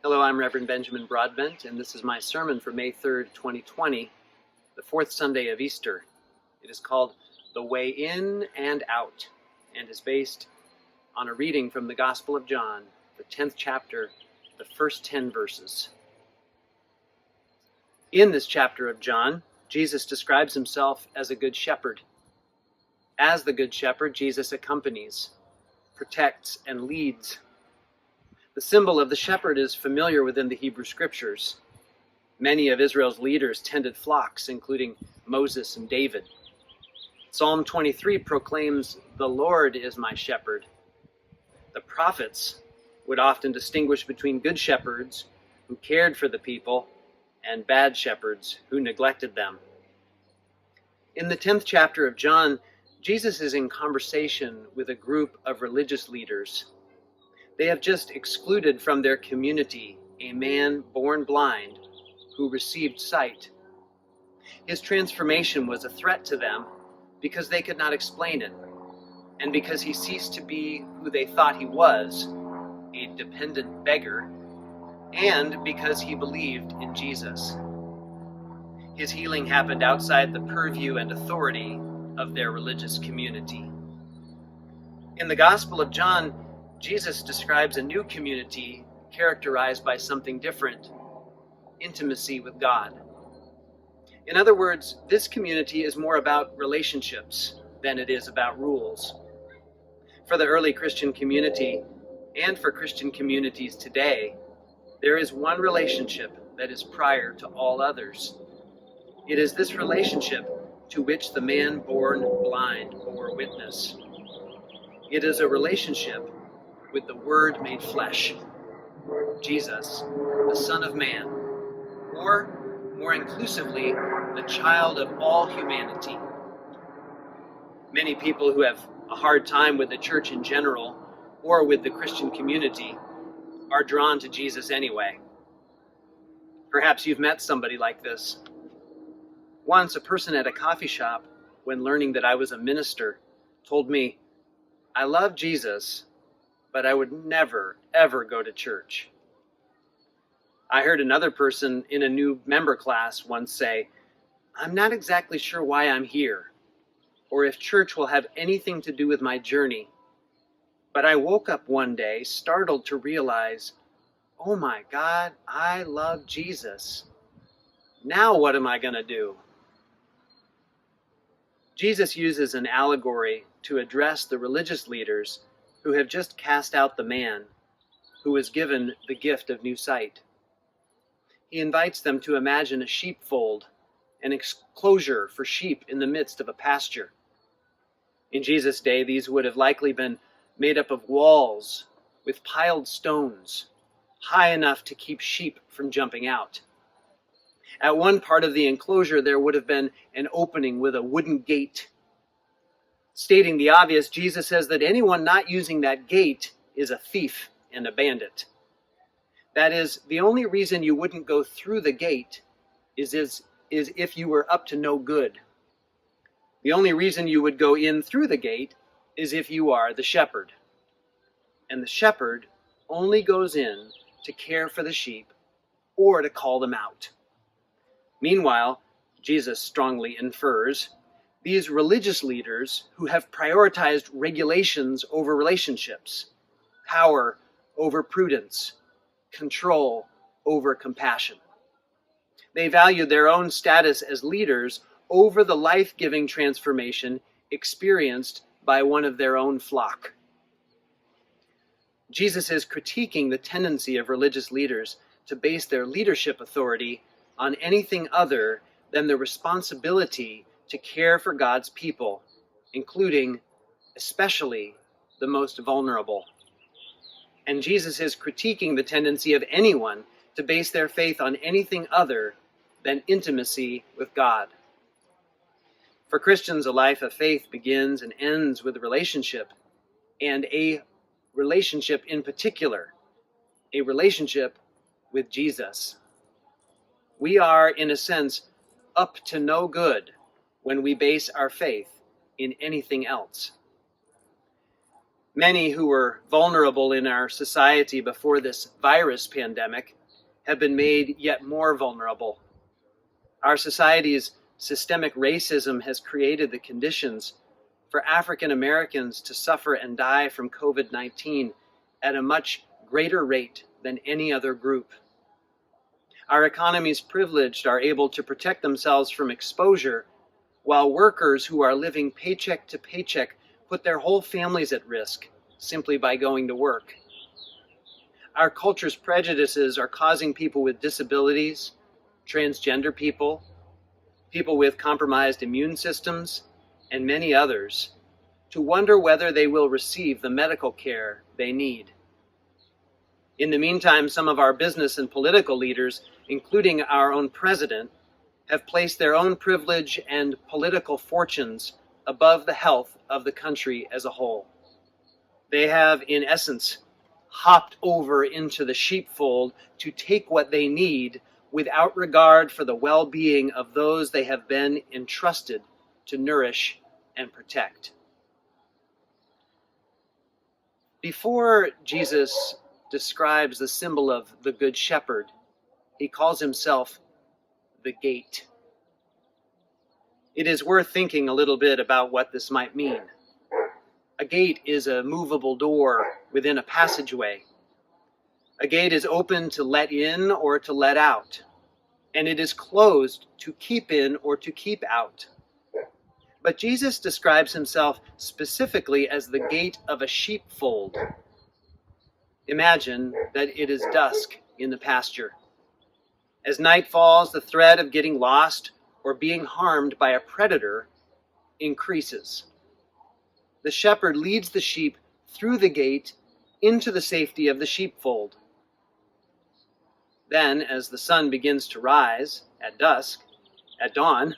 Hello, I'm Reverend Benjamin Broadbent, and this is my sermon for May 3rd, 2020, the fourth Sunday of Easter. It is called The Way In and Out, and is based on a reading from the Gospel of John, the 10th chapter, the first 10 verses. In this chapter of John, Jesus describes himself as a good shepherd. As the good shepherd, Jesus accompanies, protects, and leads. The symbol of the shepherd is familiar within the Hebrew Scriptures. Many of Israel's leaders tended flocks, including Moses and David. Psalm 23 proclaims, "The Lord is my shepherd." The prophets would often distinguish between good shepherds who cared for the people and bad shepherds who neglected them. In the 10th chapter of John, Jesus is in conversation with a group of religious leaders. They have just excluded from their community a man born blind who received sight. His transformation was a threat to them because they could not explain it, and because he ceased to be who they thought he was, a dependent beggar, and because he believed in Jesus. His healing happened outside the purview and authority of their religious community. In the Gospel of John, Jesus describes a new community characterized by something different: intimacy with God. In other words, this community is more about relationships than it is about rules. For the early Christian community, and for Christian communities today, there is one relationship that is prior to all others. It is this relationship to which the man born blind bore witness. It is a relationship with the Word made flesh, Jesus, the Son of Man, or more inclusively, the child of all humanity. Many people who have a hard time with the church in general, or with the Christian community, are drawn to Jesus anyway. Perhaps you've met somebody like this. Once, a person at a coffee shop, when learning that I was a minister, told me, "I love Jesus, but I would never, ever go to church." I heard another person in a new member class once say, "I'm not exactly sure why I'm here, or if church will have anything to do with my journey. But I woke up one day startled to realize, oh my God, I love Jesus. Now what am I going to do?" Jesus uses an allegory to address the religious leaders who have just cast out the man who was given the gift of new sight. He invites them to imagine a sheepfold, an enclosure for sheep in the midst of a pasture. In Jesus' day, these would have likely been made up of walls with piled stones, high enough to keep sheep from jumping out. At one part of the enclosure, there would have been an opening with a wooden gate. Stating the obvious, Jesus says that anyone not using that gate is a thief and a bandit. That is, the only reason you wouldn't go through the gate is if you were up to no good. The only reason you would go in through the gate is if you are the shepherd. And the shepherd only goes in to care for the sheep or to call them out. Meanwhile, Jesus strongly infers, these religious leaders who have prioritized regulations over relationships, power over prudence, control over compassion. They value their own status as leaders over the life-giving transformation experienced by one of their own flock. Jesus is critiquing the tendency of religious leaders to base their leadership authority on anything other than the responsibility to care for God's people, including, especially, the most vulnerable. And Jesus is critiquing the tendency of anyone to base their faith on anything other than intimacy with God. For Christians, a life of faith begins and ends with a relationship, and a relationship in particular, a relationship with Jesus. We are, in a sense, up to no good when we base our faith in anything else. Many who were vulnerable in our society before this virus pandemic have been made yet more vulnerable. Our society's systemic racism has created the conditions for African Americans to suffer and die from COVID-19 at a much greater rate than any other group. Our economies privileged are able to protect themselves from exposure, while workers who are living paycheck to paycheck put their whole families at risk simply by going to work. Our culture's prejudices are causing people with disabilities, transgender people, people with compromised immune systems, and many others to wonder whether they will receive the medical care they need. In the meantime, some of our business and political leaders, including our own president, have placed their own privilege and political fortunes above the health of the country as a whole. They have, in essence, hopped over into the sheepfold to take what they need without regard for the well-being of those they have been entrusted to nourish and protect. Before Jesus describes the symbol of the Good Shepherd, he calls himself the gate. It is worth thinking a little bit about what this might mean. A gate is a movable door within a passageway. A gate is open to let in or to let out, and it is closed to keep in or to keep out. But Jesus describes himself specifically as the gate of a sheepfold. Imagine that it is dusk in the pasture. As night falls, the threat of getting lost or being harmed by a predator increases. The shepherd leads the sheep through the gate into the safety of the sheepfold. Then, as the sun begins to rise at dusk, at dawn,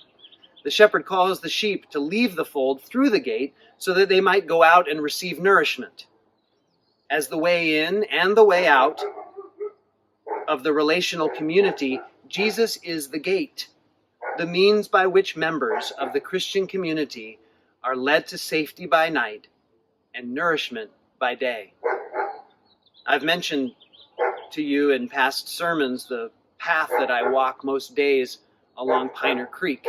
the shepherd calls the sheep to leave the fold through the gate so that they might go out and receive nourishment. As the way in and the way out of the relational community, Jesus is the gate, the means by which members of the Christian community are led to safety by night and nourishment by day. I've mentioned to you in past sermons the path that I walk most days along Piner Creek.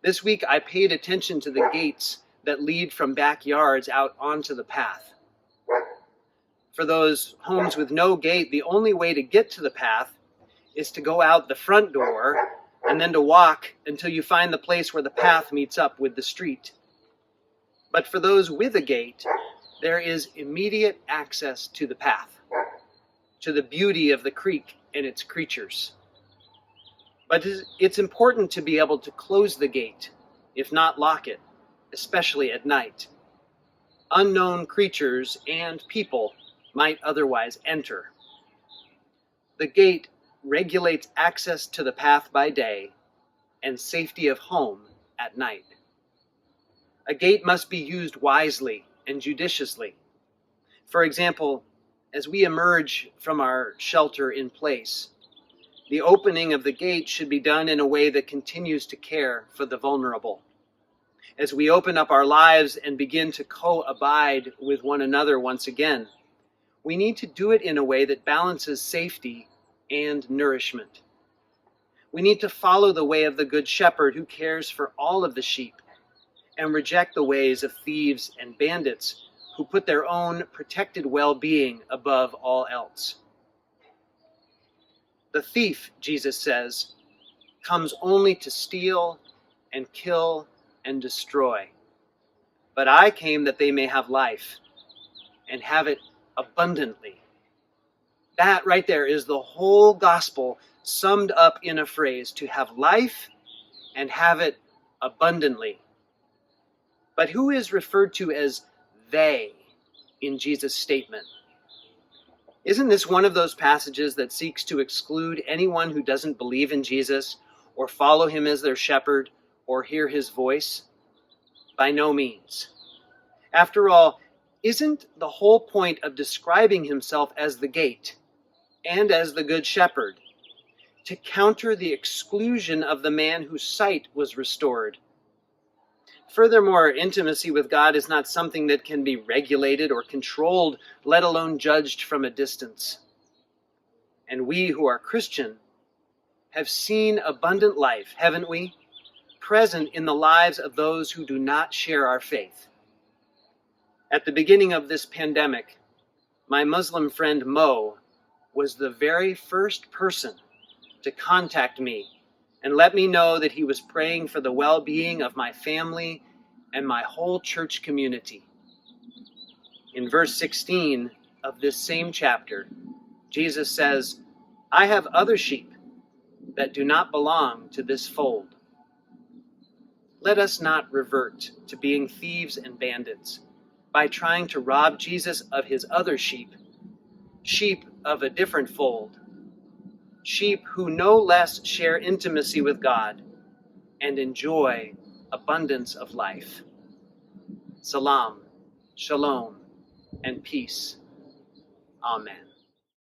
This week I paid attention to the gates that lead from backyards out onto the path. For those homes with no gate, the only way to get to the path is to go out the front door and then to walk until you find the place where the path meets up with the street. But for those with a gate, there is immediate access to the path, to the beauty of the creek and its creatures. But it's important to be able to close the gate, if not lock it, especially at night. Unknown creatures and people might otherwise enter. The gate regulates access to the path by day and safety of home at night. A gate must be used wisely and judiciously. For example, as we emerge from our shelter in place, the opening of the gate should be done in a way that continues to care for the vulnerable. As we open up our lives and begin to co-abide with one another once again, we need to do it in a way that balances safety and nourishment. We need to follow the way of the Good Shepherd who cares for all of the sheep and reject the ways of thieves and bandits who put their own protected well-being above all else. The thief, Jesus says, comes only to steal and kill and destroy. But I came that they may have life and have it abundantly. That right there is the whole gospel summed up in a phrase: to have life and have it abundantly. But who is referred to as they in Jesus' statement? Isn't this one of those passages that seeks to exclude anyone who doesn't believe in Jesus or follow him as their shepherd or hear his voice? By no means. After all, isn't the whole point of describing himself as the gate and as the Good Shepherd to counter the exclusion of the man whose sight was restored? Furthermore, intimacy with God is not something that can be regulated or controlled, let alone judged from a distance. And we who are Christian have seen abundant life, haven't we? Present in the lives of those who do not share our faith. At the beginning of this pandemic, my Muslim friend Mo was the very first person to contact me and let me know that he was praying for the well-being of my family and my whole church community. In verse 16 of this same chapter, Jesus says, "I have other sheep that do not belong to this fold." Let us not revert to being thieves and bandits by trying to rob Jesus of his other sheep, sheep of a different fold, sheep who no less share intimacy with God and enjoy abundance of life. Salam, shalom, and peace. Amen.